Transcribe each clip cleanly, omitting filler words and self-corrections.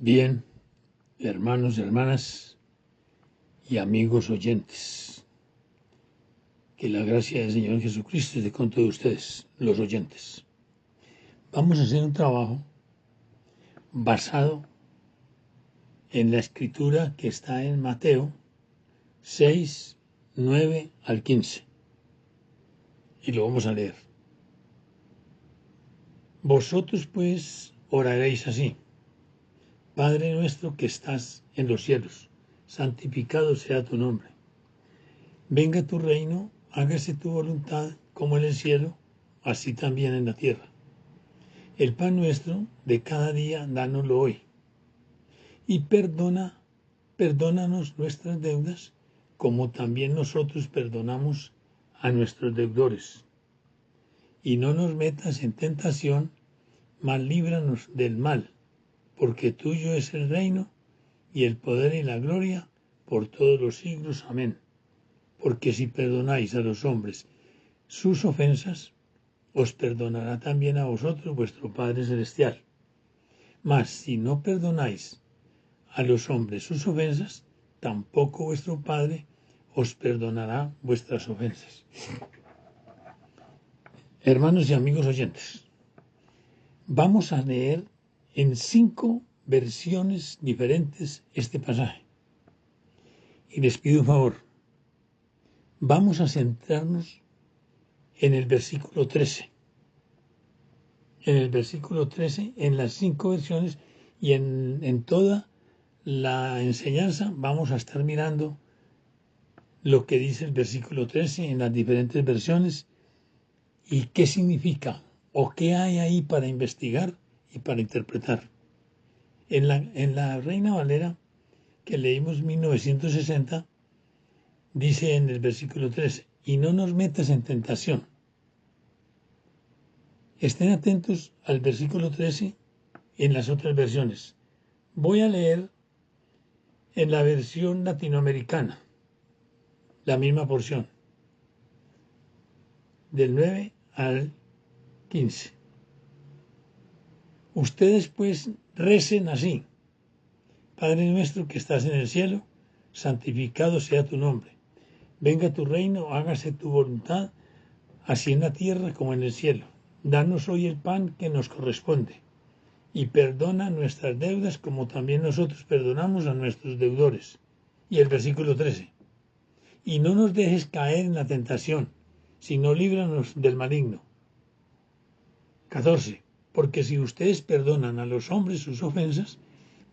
Bien, hermanos, hermanas y amigos oyentes, que la gracia del Señor Jesucristo esté con todos ustedes, los oyentes. Vamos a hacer un trabajo basado en la escritura que está en Mateo 6, 9 al 15. Y lo vamos a leer. Vosotros pues oraréis así: Padre nuestro que estás en los cielos, santificado sea tu nombre. Venga tu reino, hágase tu voluntad como en el cielo, así también en la tierra. El pan nuestro de cada día, dánoslo hoy. Y perdónanos nuestras deudas, como también nosotros perdonamos a nuestros deudores. Y no nos metas en tentación, mas líbranos del mal, porque tuyo es el reino, y el poder y la gloria, por todos los siglos. Amén. Porque si perdonáis a los hombres sus ofensas, os perdonará también a vosotros vuestro Padre Celestial. Mas si no perdonáis a los hombres sus ofensas, tampoco vuestro Padre os perdonará vuestras ofensas. Hermanos y amigos oyentes, vamos a leer en 5 versiones diferentes este pasaje. Y les pido un favor, vamos a centrarnos en el versículo 13. En el versículo 13, en las 5 versiones y en toda la enseñanza vamos a estar mirando lo que dice el versículo 13 en las diferentes versiones y qué significa o qué hay ahí para investigar y para interpretar. En la Reina Valera, que leímos 1960, dice en el versículo 13, y no nos metas en tentación. Estén atentos al versículo 13 en las otras versiones. Voy a leer en la versión latinoamericana la misma porción, del 9 al 15. Ustedes pues recen así: Padre nuestro que estás en el cielo, santificado sea tu nombre. Venga tu reino, hágase tu voluntad, así en la tierra como en el cielo. Danos hoy el pan que nos corresponde, y perdona nuestras deudas como también nosotros perdonamos a nuestros deudores. Y el versículo 13. Y no nos dejes caer en la tentación, sino líbranos del maligno. 14. Porque si ustedes perdonan a los hombres sus ofensas,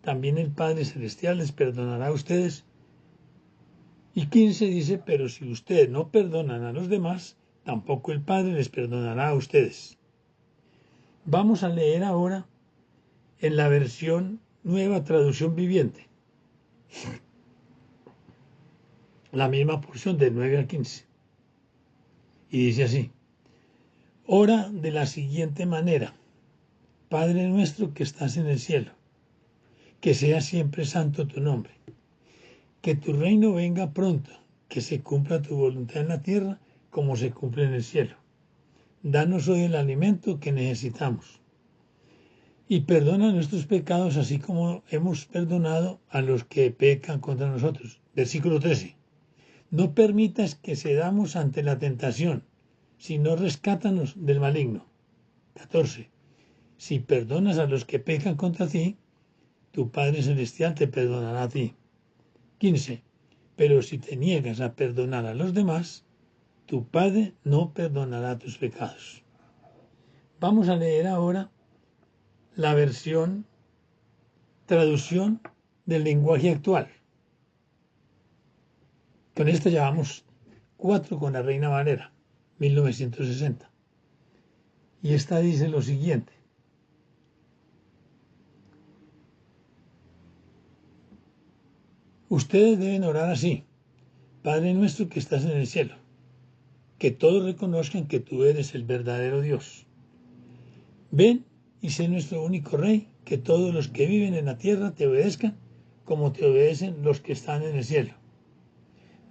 también el Padre Celestial les perdonará a ustedes. Y 15 dice, pero si ustedes no perdonan a los demás, tampoco el Padre les perdonará a ustedes. Vamos a leer ahora en la versión Nueva Traducción Viviente, la misma porción del 9 al 15. Y dice así: ora de la siguiente manera: Padre nuestro que estás en el cielo, que sea siempre santo tu nombre. Que tu reino venga pronto, que se cumpla tu voluntad en la tierra como se cumple en el cielo. Danos hoy el alimento que necesitamos. Y perdona nuestros pecados así como hemos perdonado a los que pecan contra nosotros. Versículo 13. No permitas que cedamos ante la tentación, sino rescátanos del maligno. 14. Si perdonas a los que pecan contra ti, tu Padre Celestial te perdonará a ti. 15. Pero si te niegas a perdonar a los demás, tu Padre no perdonará tus pecados. Vamos a leer ahora la traducción del lenguaje actual. Con esta llevamos 4 con la Reina Valera, 1960. Y esta dice lo siguiente: ustedes deben orar así: Padre nuestro que estás en el cielo, que todos reconozcan que tú eres el verdadero Dios. Ven y sé nuestro único Rey, que todos los que viven en la tierra te obedezcan, como te obedecen los que están en el cielo.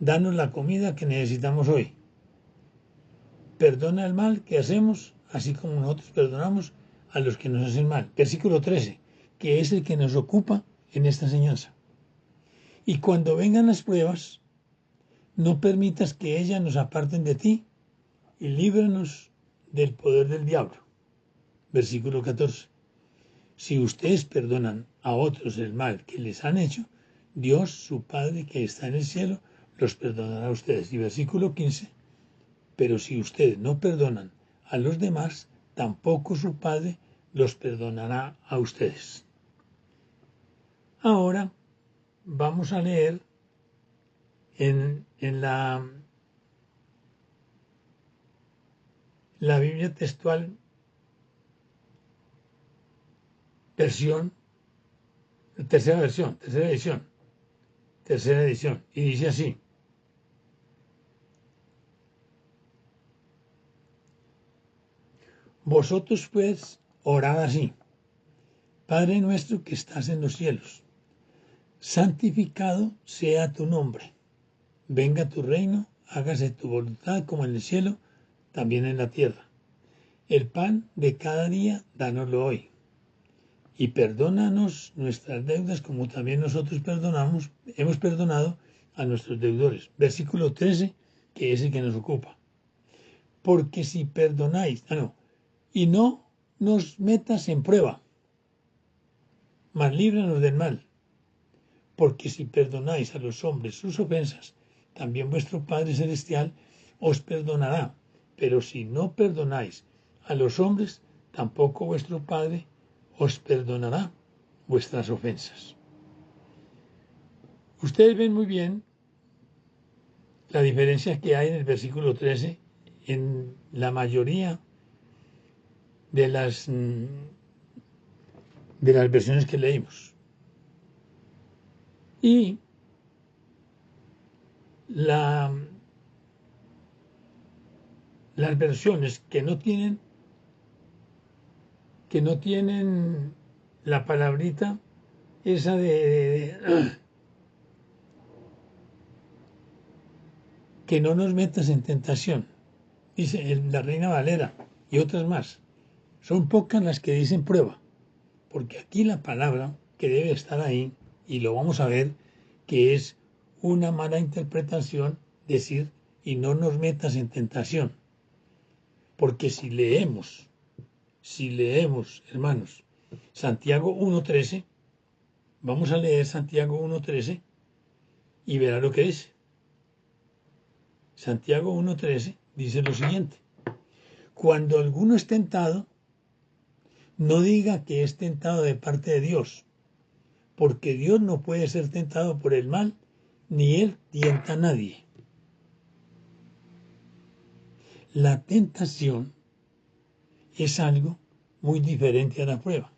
Danos la comida que necesitamos hoy. Perdona el mal que hacemos, así como nosotros perdonamos a los que nos hacen mal. Versículo 13. que es el que nos ocupa en esta enseñanza. Y cuando vengan las pruebas, no permitas que ellas nos aparten de ti y líbranos del poder del diablo. Versículo 14. Si ustedes perdonan a otros el mal que les han hecho, Dios, su Padre que está en el cielo, los perdonará a ustedes. Y versículo 15. Pero si ustedes no perdonan a los demás, tampoco su Padre los perdonará a ustedes. Ahora vamos a leer en la Biblia textual tercera edición, y dice así: vosotros pues orad así: Padre nuestro que estás en los cielos, santificado sea tu nombre, venga tu reino, hágase tu voluntad como en el cielo, también en la tierra. El pan de cada día, dánoslo hoy. Y perdónanos nuestras deudas como también nosotros hemos perdonado a nuestros deudores. Versículo 13, que es el que nos ocupa. Porque si perdonáis, y no nos metas en prueba, mas líbranos del mal. Porque si perdonáis a los hombres sus ofensas, también vuestro Padre Celestial os perdonará. Pero si no perdonáis a los hombres, tampoco vuestro Padre os perdonará vuestras ofensas. Ustedes ven muy bien la diferencia que hay en el versículo 13 en la mayoría de las versiones que leímos. Y las versiones que no tienen la palabrita esa que no nos metas en tentación, dice la Reina Valera y otras más. Son pocas las que dicen prueba, porque aquí la palabra que debe estar ahí, y lo vamos a ver, que es una mala interpretación, decir, y no nos metas en tentación. Porque si leemos, hermanos, Santiago 1.13, vamos a leer Santiago 1.13 y verá lo que dice. Santiago 1.13 dice lo siguiente: cuando alguno es tentado, no diga que es tentado de parte de Dios, porque Dios no puede ser tentado por el mal, ni Él tienta a nadie. La tentación es algo muy diferente a la prueba.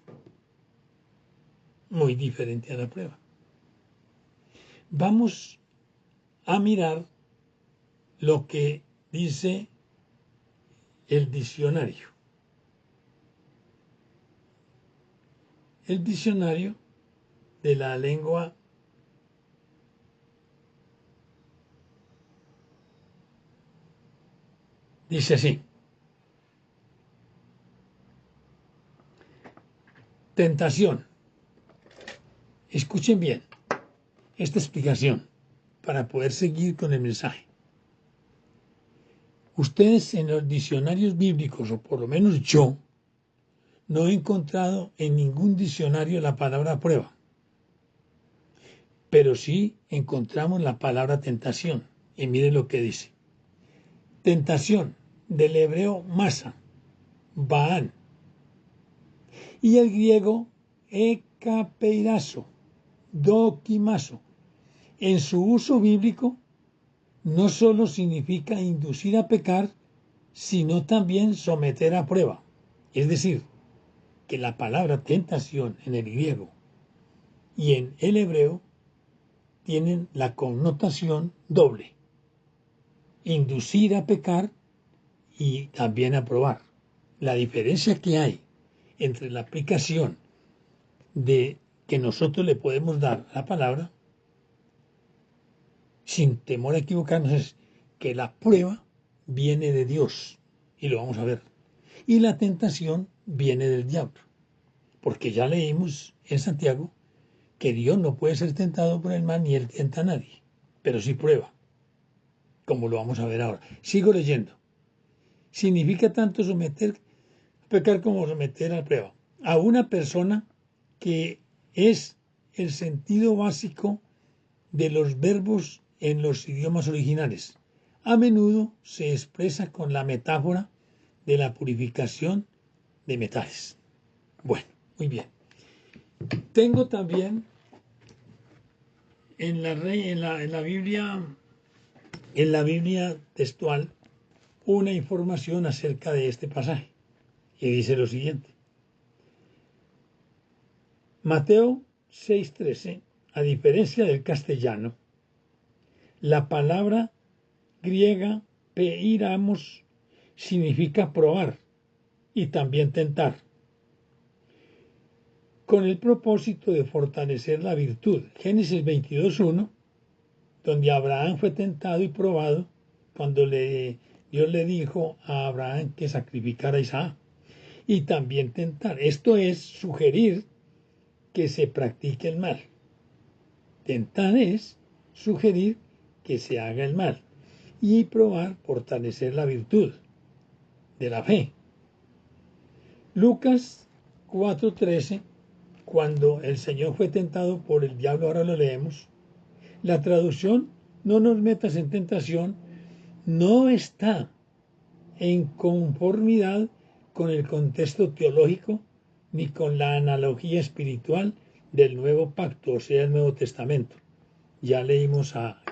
Muy diferente a la prueba. Vamos a mirar lo que dice el diccionario. El diccionario de la lengua dice así: tentación. Escuchen bien esta explicación para poder seguir con el mensaje. Ustedes en los diccionarios bíblicos, o por lo menos yo, no he encontrado en ningún diccionario la palabra prueba, pero sí encontramos la palabra tentación. Y miren lo que dice: tentación, del hebreo masa, baán, y el griego ekapeirazo, dokimazo. En su uso bíblico no solo significa inducir a pecar, sino también someter a prueba. Es decir, que la palabra tentación en el griego y en el hebreo tienen la connotación doble: inducir a pecar y también a probar. La diferencia que hay entre la aplicación de que nosotros le podemos dar a la palabra, sin temor a equivocarnos, es que la prueba viene de Dios, y lo vamos a ver, y la tentación viene del diablo. porque ya leímos en Santiago que Dios no puede ser tentado por el mal ni él tienta a nadie, pero sí prueba, como lo vamos a ver ahora. Sigo leyendo. Significa tanto pecar como someter a prueba a una persona, que es el sentido básico de los verbos en los idiomas originales. A menudo se expresa con la metáfora de la purificación de metales. Bueno, muy bien. Tengo también en la Biblia textual, una información acerca de este pasaje, y dice lo siguiente. Mateo 6:13, a diferencia del castellano, la palabra griega peiramos significa probar y también tentar, con el propósito de fortalecer la virtud. Génesis 22:1, donde Abraham fue tentado y probado cuando Dios le dijo a Abraham que sacrificara a Isaac. Y también tentar. Esto es sugerir que se practique el mal. Tentar es sugerir que se haga el mal. Y probar, fortalecer la virtud de la fe. Lucas 4:13, cuando el Señor fue tentado por el diablo, ahora lo leemos. La traducción, no nos metas en tentación, no está en conformidad con el contexto teológico ni con la analogía espiritual del Nuevo Pacto, o sea, el Nuevo Testamento. Ya leímos a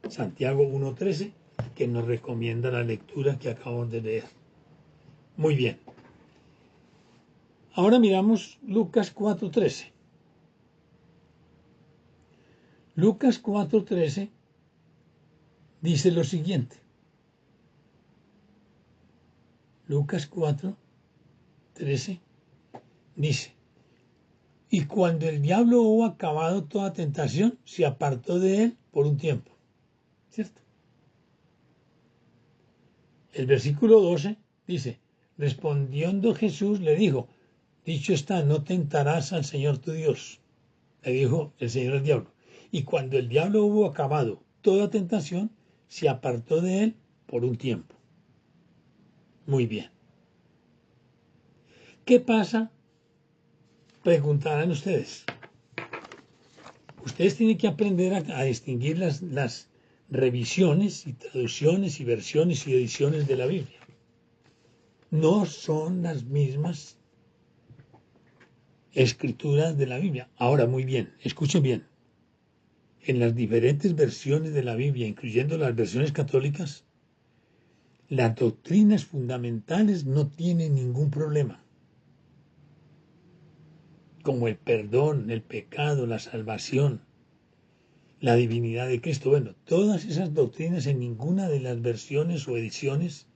Santiago 1:13, que nos recomienda la lectura que acabamos de leer. Muy bien. Ahora miramos Lucas 4:13. Lucas 4:13 dice lo siguiente. Lucas 4:13 dice: y cuando el diablo hubo acabado toda tentación, se apartó de él por un tiempo. ¿Cierto? El versículo 12 dice: respondiendo Jesús le dijo, dicho está, no tentarás al Señor tu Dios. Le dijo el Señor al diablo. Y cuando el diablo hubo acabado toda tentación, se apartó de él por un tiempo. Muy bien. ¿Qué pasa? Preguntarán ustedes. Ustedes tienen que aprender a distinguir las revisiones y traducciones y versiones y ediciones de la Biblia. No son las mismas escrituras de la Biblia. Ahora, muy bien, escuchen bien. En las diferentes versiones de la Biblia, incluyendo las versiones católicas, las doctrinas fundamentales no tienen ningún problema, como el perdón, el pecado, la salvación, la divinidad de Cristo. Bueno, todas esas doctrinas en ninguna de las versiones o ediciones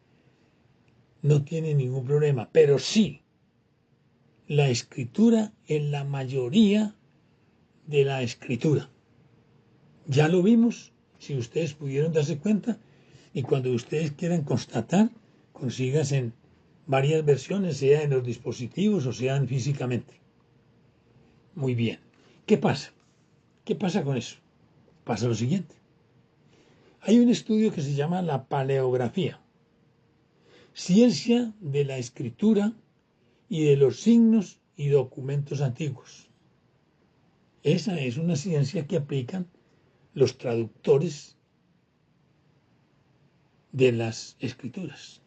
no tienen ningún problema, pero sí la escritura en la mayoría de la escritura. Ya lo vimos, si ustedes pudieron darse cuenta, y cuando ustedes quieran constatar, consigas en varias versiones, sea en los dispositivos o sean físicamente. Muy bien. ¿Qué pasa? ¿Qué pasa con eso? Pasa lo siguiente. Hay un estudio que se llama la paleografía, ciencia de la escritura y de los signos y documentos antiguos. Esa es una ciencia que aplican los traductores de las escrituras.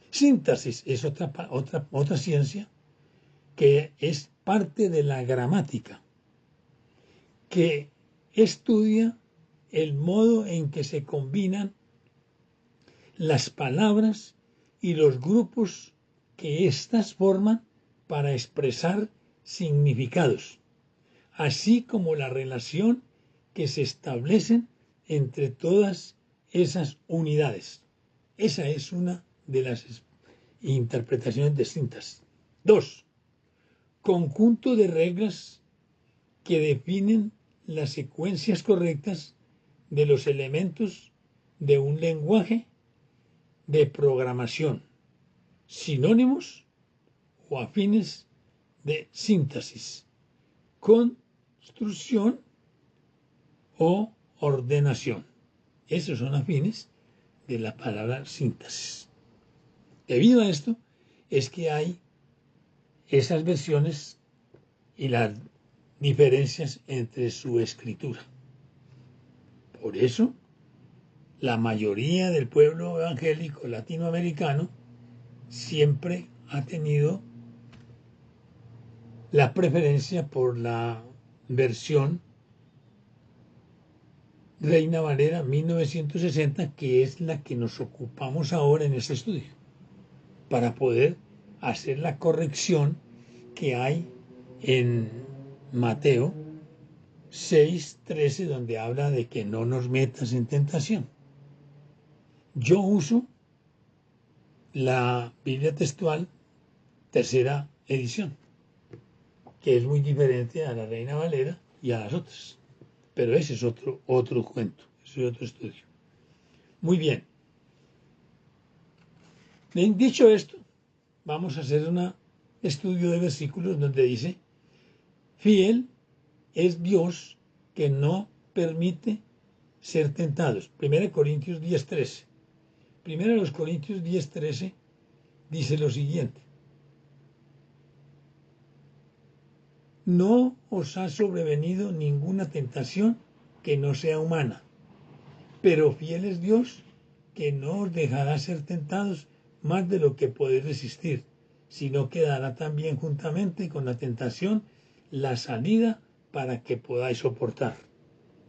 Síntesis es otra ciencia que es parte de la gramática, que estudia el modo en que se combinan las palabras y los grupos que éstas forman para expresar significados, así como la relación que se establecen entre todas esas unidades. Esa es una de las interpretaciones distintas. 2. Conjunto de reglas que definen las secuencias correctas de los elementos de un lenguaje de programación, sinónimos o afines de síntesis, construcción o ordenación. Esos son afines de la palabra síntesis. Debido a esto es que hay esas versiones y las diferencias entre su escritura. Por eso, la mayoría del pueblo evangélico latinoamericano siempre ha tenido la preferencia por la versión Reina Valera 1960, que es la que nos ocupamos ahora en este estudio, para poder hacer la corrección que hay en Mateo 6:13, donde habla de que no nos metas en tentación. Yo uso la Biblia textual, tercera edición, que es muy diferente a la Reina Valera y a las otras. Pero ese es otro cuento, ese es otro estudio. Muy bien. Dicho esto, vamos a hacer un estudio de versículos donde dice: fiel es Dios que no permite ser tentados. 1 Corintios 10:13. 1 Corintios 10:13 dice lo siguiente: no os ha sobrevenido ninguna tentación que no sea humana, pero fiel es Dios que no os dejará ser tentados más de lo que podéis resistir, sino que dará también juntamente con la tentación la salida para que podáis soportar.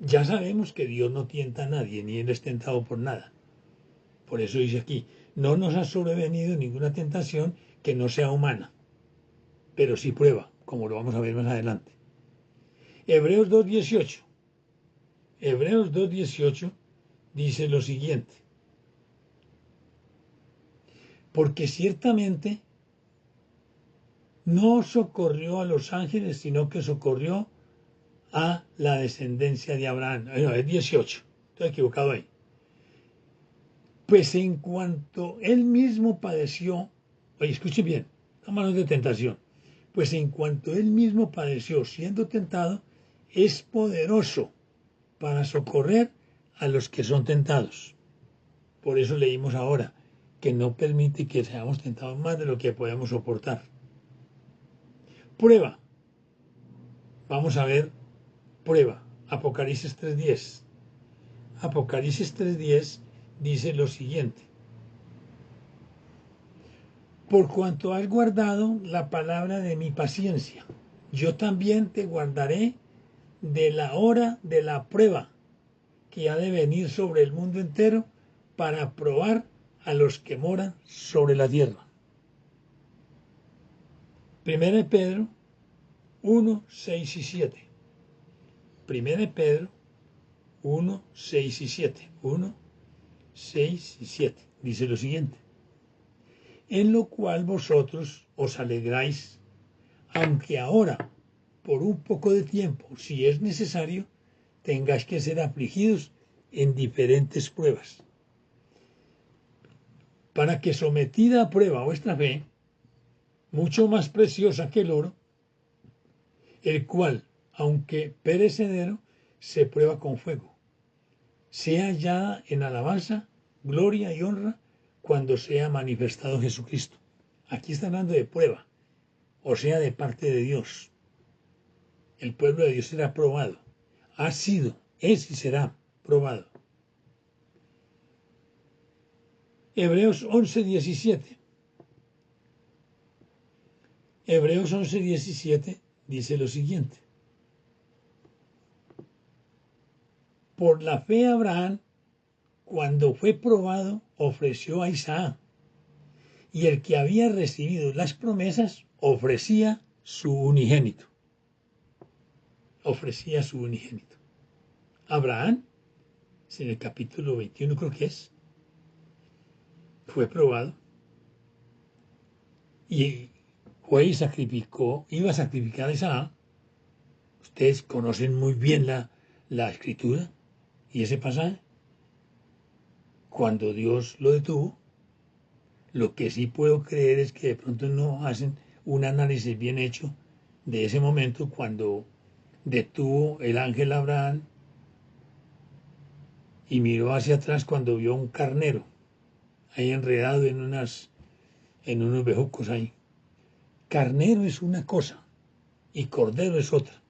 Ya sabemos que Dios no tienta a nadie, ni Él es tentado por nada. Por eso dice aquí: no nos ha sobrevenido ninguna tentación que no sea humana, pero sí prueba, como lo vamos a ver más adelante. Hebreos 2:18. Hebreos 2:18 dice lo siguiente: porque ciertamente no socorrió a los ángeles, sino que socorrió a la descendencia de Abraham. No, es 18, estoy equivocado ahí. Pues en cuanto él mismo padeció, oye, escuche bien, hablamos de tentación, pues en cuanto él mismo padeció siendo tentado, es poderoso para socorrer a los que son tentados. Por eso leímos ahora que no permite que seamos tentados más de lo que podemos soportar. Prueba. Vamos a ver, prueba. Apocalipsis 3:10. Apocalipsis 3:10 dice lo siguiente: por cuanto has guardado la palabra de mi paciencia, yo también te guardaré de la hora de la prueba que ha de venir sobre el mundo entero para probar a los que moran sobre la tierra. 1 Pedro 1:6 y 7. 1 Pedro 1:6 y 7. 1:6 y 7. Dice lo siguiente: en lo cual vosotros os alegráis, aunque ahora, por un poco de tiempo, si es necesario, tengáis que ser afligidos en diferentes pruebas, para que sometida a prueba vuestra fe, mucho más preciosa que el oro, el cual, aunque perecedero, se prueba con fuego, sea hallada en alabanza, gloria y honra cuando sea manifestado Jesucristo. Aquí está hablando de prueba, o sea, de parte de Dios. El pueblo de Dios será probado, ha sido, es y será probado. Hebreos 11:17. Hebreos 11:17 dice lo siguiente: por la fe Abraham, cuando fue probado, ofreció a Isaac, y el que había recibido las promesas ofrecía su unigénito. Ofrecía su unigénito. Abraham, en el capítulo 21 creo que es, fue probado y fue y sacrificó, iba a sacrificar a Isaac. Ustedes conocen muy bien la escritura y ese pasaje. Cuando Dios lo detuvo, lo que sí puedo creer es que de pronto no hacen un análisis bien hecho de ese momento cuando detuvo el ángel a Abraham y miró hacia atrás cuando vio un carnero ahí enredado en unos bejucos ahí. Carnero es una cosa y cordero es otra.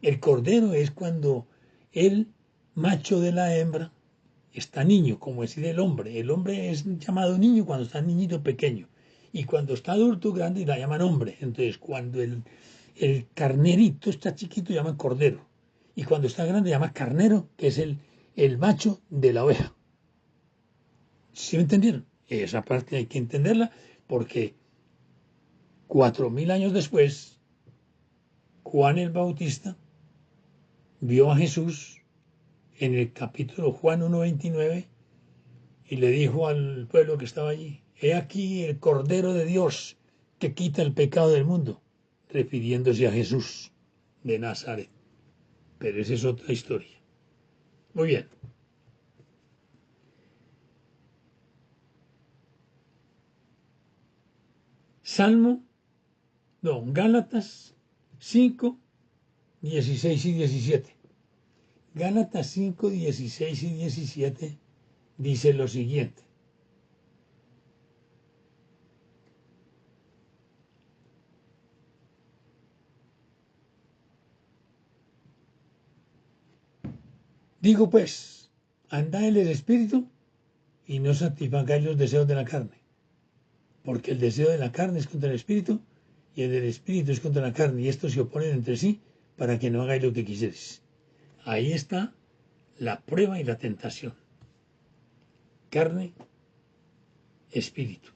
El cordero es cuando el macho de la hembra está niño, como decir el hombre. El hombre es llamado niño cuando está niñito pequeño. Y cuando está adulto grande la llaman hombre. Entonces, cuando el carnerito está chiquito, llaman cordero. Y cuando está grande, llama carnero, que es el macho de la oveja. ¿Sí me entendieron? Esa parte hay que entenderla porque 4000 años después, Juan el Bautista vio a Jesús en el capítulo Juan 1:29 y le dijo al pueblo que estaba allí: he aquí el Cordero de Dios que quita el pecado del mundo, refiriéndose a Jesús de Nazaret. Pero esa es otra historia. Muy bien. Gálatas 5, 16 y 17. Gálatas 5, 16 y 17 dice lo siguiente: digo pues, andad en el Espíritu y no satisfagáis los deseos de la carne, porque el deseo de la carne es contra el Espíritu y el del Espíritu es contra la carne, y estos se oponen entre sí para que no hagáis lo que quisierais. Ahí está la prueba y la tentación. Carne, espíritu.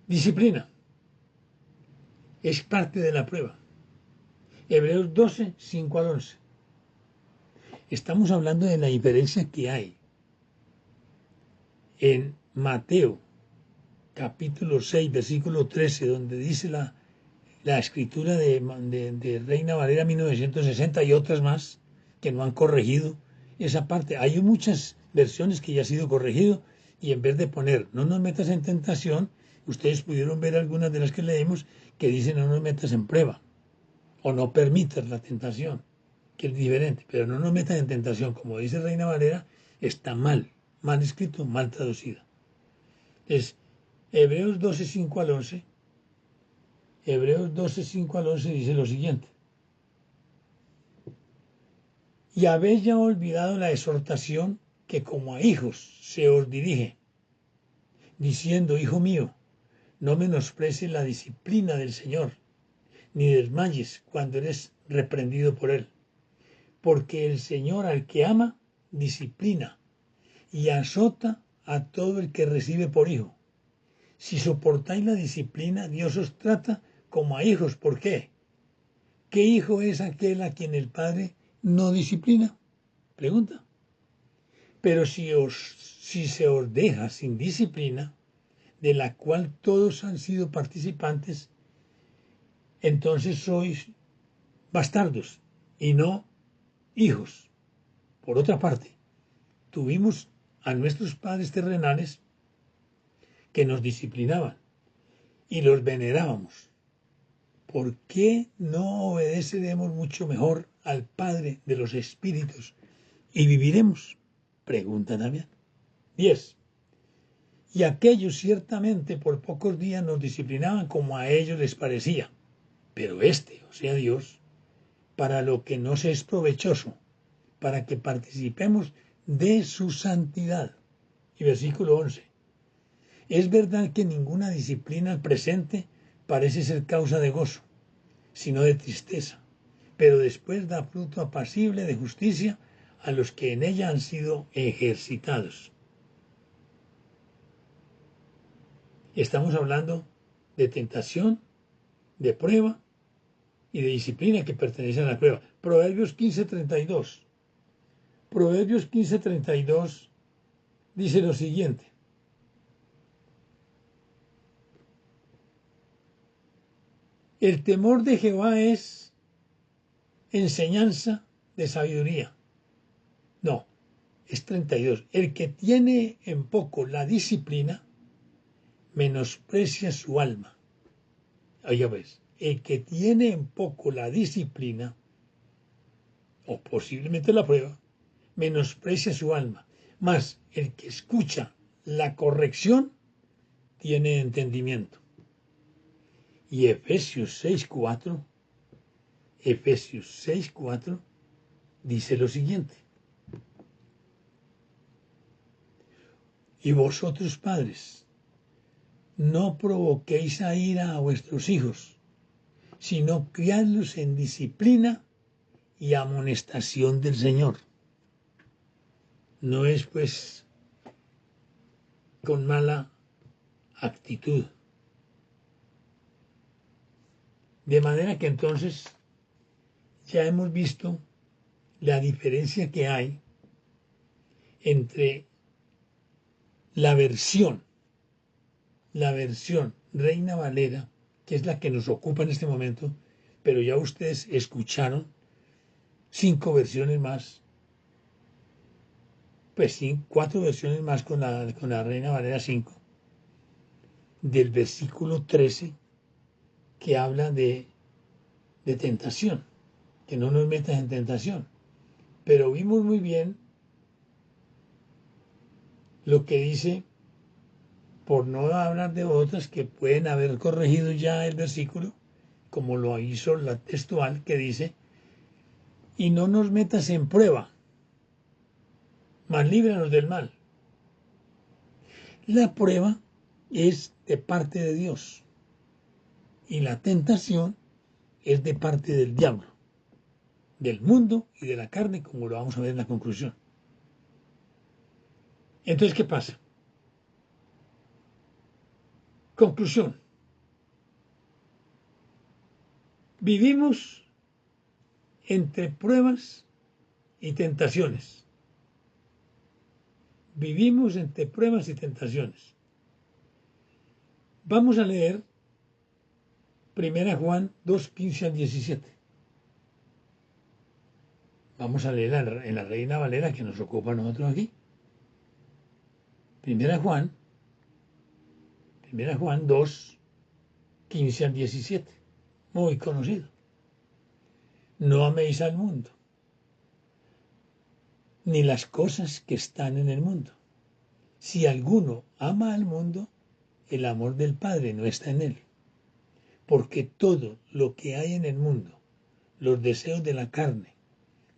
Disciplina. Es parte de la prueba. Hebreos 12, 5 al 11. Estamos hablando de la diferencia que hay en Mateo, capítulo 6, versículo 13, donde dice la escritura de Reina Valera 1960 y otras más que no han corregido esa parte. Hay muchas versiones que ya ha sido corregido y en vez de poner no nos metas en tentación, ustedes pudieron ver algunas de las que leemos que dicen no nos metas en prueba o no permitas la tentación, que es diferente, pero no nos metas en tentación, como dice Reina Valera, está mal escrito, mal traducida. Es Hebreos 12, 5 al 11. Hebreos 12, 5 al 11 dice lo siguiente: y habéis ya olvidado la exhortación que como a hijos se os dirige, diciendo: hijo mío, no menosprecies la disciplina del Señor, ni desmayes cuando eres reprendido por él, porque el Señor al que ama disciplina y azota a todo el que recibe por hijo. Si soportáis la disciplina, Dios os trata como a hijos. ¿Por qué? ¿Qué hijo es aquel a quien el Padre no disciplina? Pregunta. Pero si se os deja sin disciplina, de la cual todos han sido participantes, entonces sois bastardos y no hijos. Por otra parte, tuvimos a nuestros padres terrenales que nos disciplinaban y los venerábamos. ¿Por qué no obedeceremos mucho mejor al Padre de los Espíritus y viviremos? Pregunta también. 10. Y aquellos ciertamente por pocos días nos disciplinaban como a ellos les parecía, pero o sea Dios, para lo que nos es provechoso, para que participemos de su santidad. Y versículo 11. Es verdad que ninguna disciplina al presente parece ser causa de gozo, sino de tristeza, pero después da fruto apacible de justicia a los que en ella han sido ejercitados. Estamos hablando de tentación, de prueba y de disciplina que pertenecen a la prueba. Proverbios 15:32. Proverbios 15:32 dice lo siguiente: el temor de Jehová es enseñanza de sabiduría. No, es 32. El que tiene en poco la disciplina, menosprecia su alma. Oye, ves, el que tiene en poco la disciplina, o posiblemente la prueba, menosprecia su alma. Mas el que escucha la corrección tiene entendimiento. Y Efesios 6:4 dice lo siguiente: y vosotros, padres, no provoquéis a ira a vuestros hijos, sino criadlos en disciplina y amonestación del Señor. No es pues con mala actitud. De manera que entonces ya hemos visto la diferencia que hay entre la versión Reina Valera, que es la que nos ocupa en este momento, pero ya ustedes escucharon 5 versiones más, pues sí, 4 versiones más con la Reina Valera 5, del versículo 13, que habla de tentación, que no nos metas en tentación. Pero vimos muy bien lo que dice, por no hablar de otras que pueden haber corregido ya el versículo, como lo hizo la textual, que dice, y no nos metas en prueba, mas líbranos del mal. La prueba es de parte de Dios y la tentación es de parte del diablo, del mundo y de la carne, como lo vamos a ver en la conclusión. Entonces, ¿qué pasa? Conclusión. Vivimos entre pruebas y tentaciones. Vivimos entre pruebas y tentaciones. Vamos a leer 1 Juan 2:15 al 17. Vamos a leer en la Reina Valera, que nos ocupa a nosotros aquí. 1 Juan 2:15 al 17. Muy conocido. No améis al mundo, ni las cosas que están en el mundo. Si alguno ama al mundo, el amor del Padre no está en él. Porque todo lo que hay en el mundo, los deseos de la carne,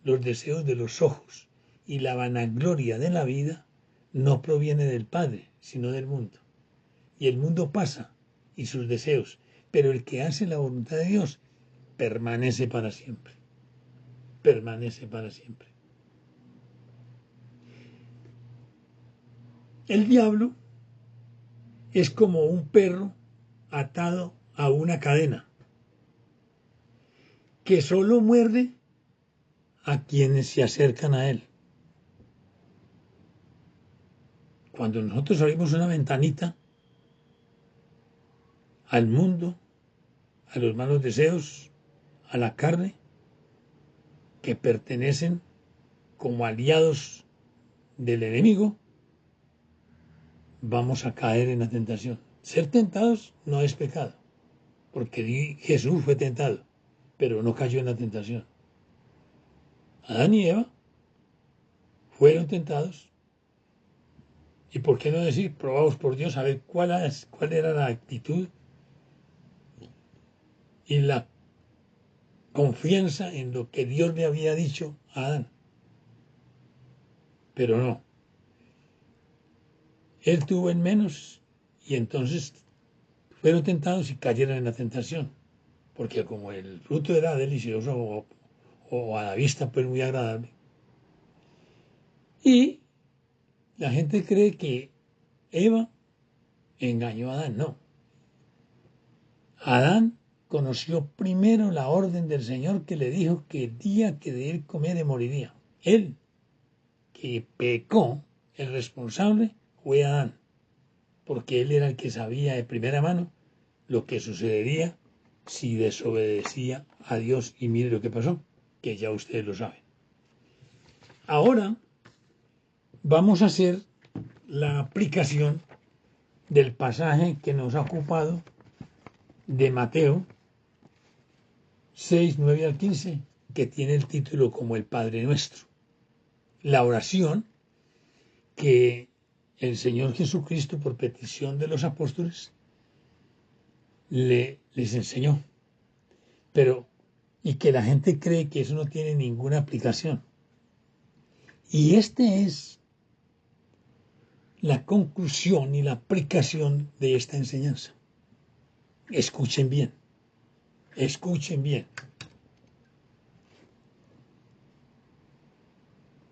los deseos de los ojos y la vanagloria de la vida, no proviene del Padre, sino del mundo. Y el mundo pasa, y sus deseos, pero el que hace la voluntad de Dios permanece para siempre. Permanece para siempre. El diablo es como un perro atado a una cadena, que solo muerde a quienes se acercan a él. Cuando nosotros abrimos una ventanita al mundo, a los malos deseos, a la carne, que pertenecen como aliados del enemigo, vamos a caer en la tentación. Ser tentados no es pecado, porque Jesús fue tentado, pero no cayó en la tentación. Adán y Eva fueron tentados, y por qué no decir, probados por Dios, a ver cuál era la actitud y la confianza en lo que Dios le había dicho a Adán. Pero no. Él tuvo en menos y entonces fueron tentados y cayeron en la tentación. Porque como el fruto era delicioso o a la vista pues muy agradable. Y la gente cree que Eva engañó a Adán. No. Adán conoció primero la orden del Señor, que le dijo que el día que de él comiere moriría. Él, que pecó, el responsable fue Adán, porque él era el que sabía de primera mano lo que sucedería si desobedecía a Dios. Y mire lo que pasó, que ya ustedes lo saben. Ahora, Vamos a hacer la aplicación del pasaje que nos ha ocupado de Mateo 6, 9 al 15, que tiene el título como el Padre Nuestro. La oración que el Señor Jesucristo, por petición de los apóstoles, les enseñó. Pero, y que la gente cree que eso no tiene ninguna aplicación. Y esta es la conclusión y la aplicación de esta enseñanza. Escuchen bien, escuchen bien.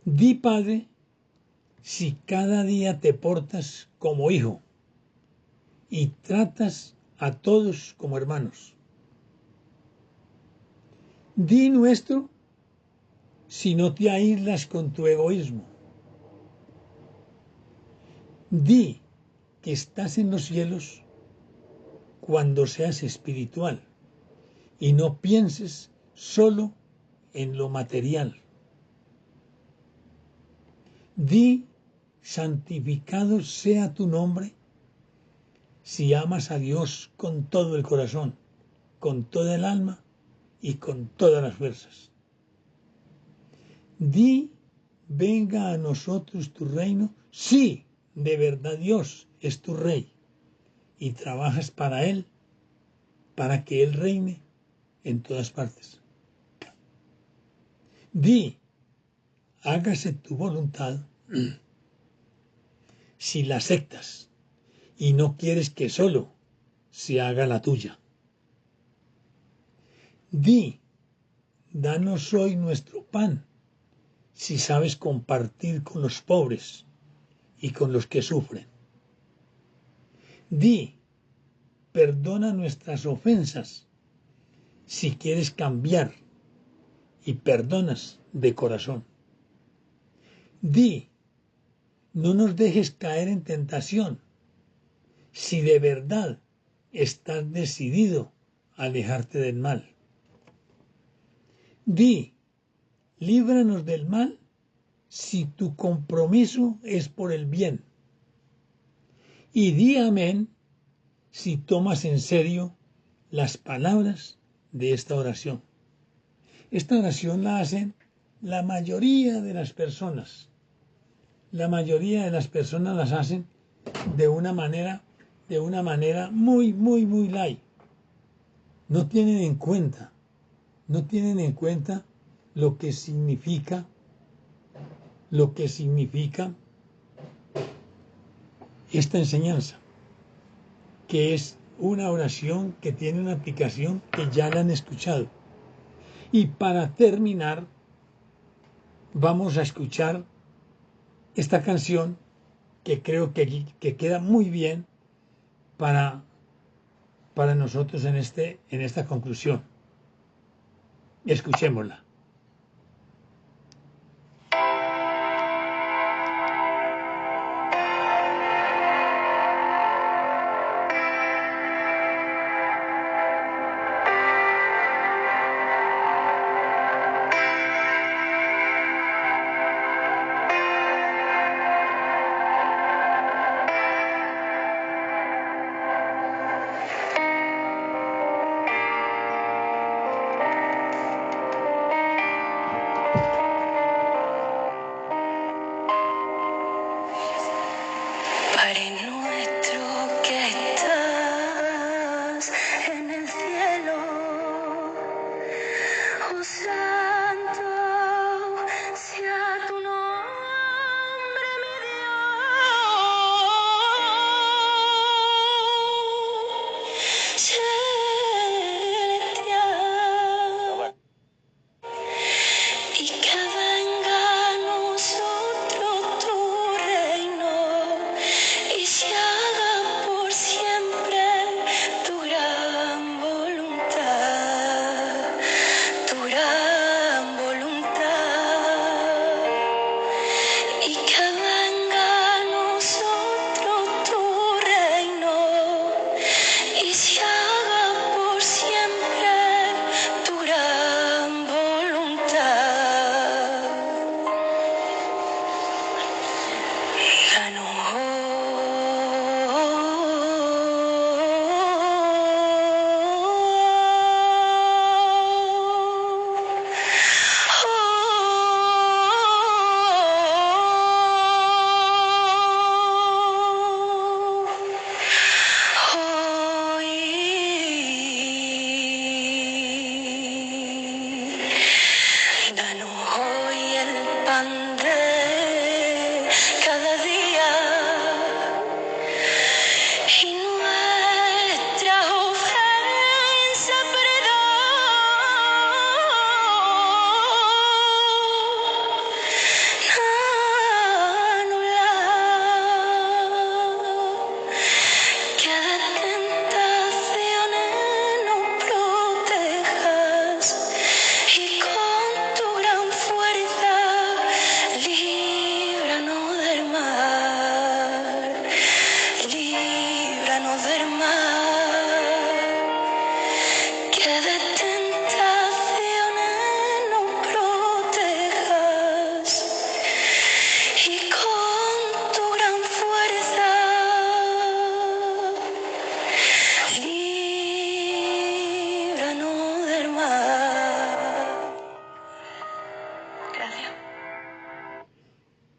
Di, Padre, si cada día te portas como hijo y tratas a todos como hermanos. Di nuestro si no te aíslas con tu egoísmo. Di que estás en los cielos cuando seas espiritual y no pienses solo en lo material. Di, santificado sea tu nombre, si amas a Dios con todo el corazón, con toda el alma y con todas las fuerzas. Di, venga a nosotros tu reino, si de verdad Dios es tu rey y trabajas para Él, para que Él reine en todas partes. Di, hágase tu voluntad si la aceptas y no quieres que solo se haga la tuya. Di, danos hoy nuestro pan si sabes compartir con los pobres y con los que sufren. Di, perdona nuestras ofensas si quieres cambiar y perdonas de corazón. Di, no nos dejes caer en tentación si de verdad estás decidido a alejarte del mal. Di, líbranos del mal si tu compromiso es por el bien. Y di amén si tomas en serio las palabras de esta oración. Esta oración la hacen la mayoría de las personas. La mayoría de las personas las hacen de una manera muy, muy, muy light. No tienen en cuenta lo que significa esta enseñanza, que es una oración que tiene una aplicación que ya la han escuchado. Y para terminar, vamos a escuchar esta canción que creo que queda muy bien para nosotros en esta conclusión. Escuchémosla. Padre nuestro que estás en el cielo, oh santo sea tu nombre, mi Dios celestial, y que venga a nosotros tu reino y se haga por siempre tu gran voluntad, tu gran voluntad. Y que venga a nosotros tu reino y se haga por siempre tu gran voluntad.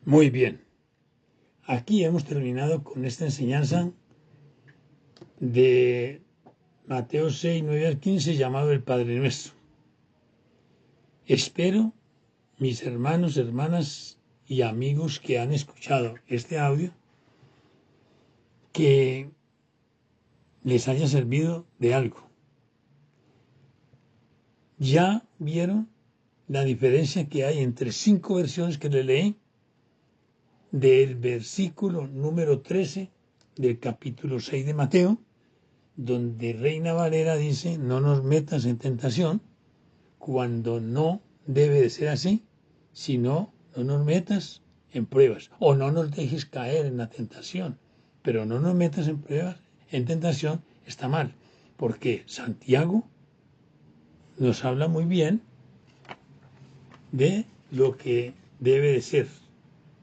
Muy bien. Aquí hemos terminado con esta enseñanza de Mateo 6, 9 al 15, llamado el Padre Nuestro. Espero, mis hermanos, hermanas y amigos que han escuchado este audio, que les haya servido de algo. Ya vieron la diferencia que hay entre 5 versiones que le leí del versículo número 13 del capítulo 6 de Mateo, donde Reina Valera dice, no nos metas en tentación, cuando no debe de ser así, sino no nos metas en pruebas, o no nos dejes caer en la tentación, pero no nos metas en pruebas, en tentación, está mal, porque Santiago nos habla muy bien de lo que debe de ser.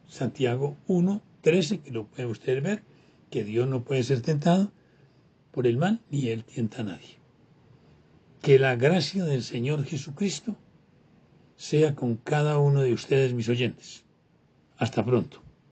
Santiago 1:13, que lo pueden ustedes ver, que Dios no puede ser tentado por el mal, ni Él tienta a nadie. Que la gracia del Señor Jesucristo sea con cada uno de ustedes, mis oyentes. Hasta pronto.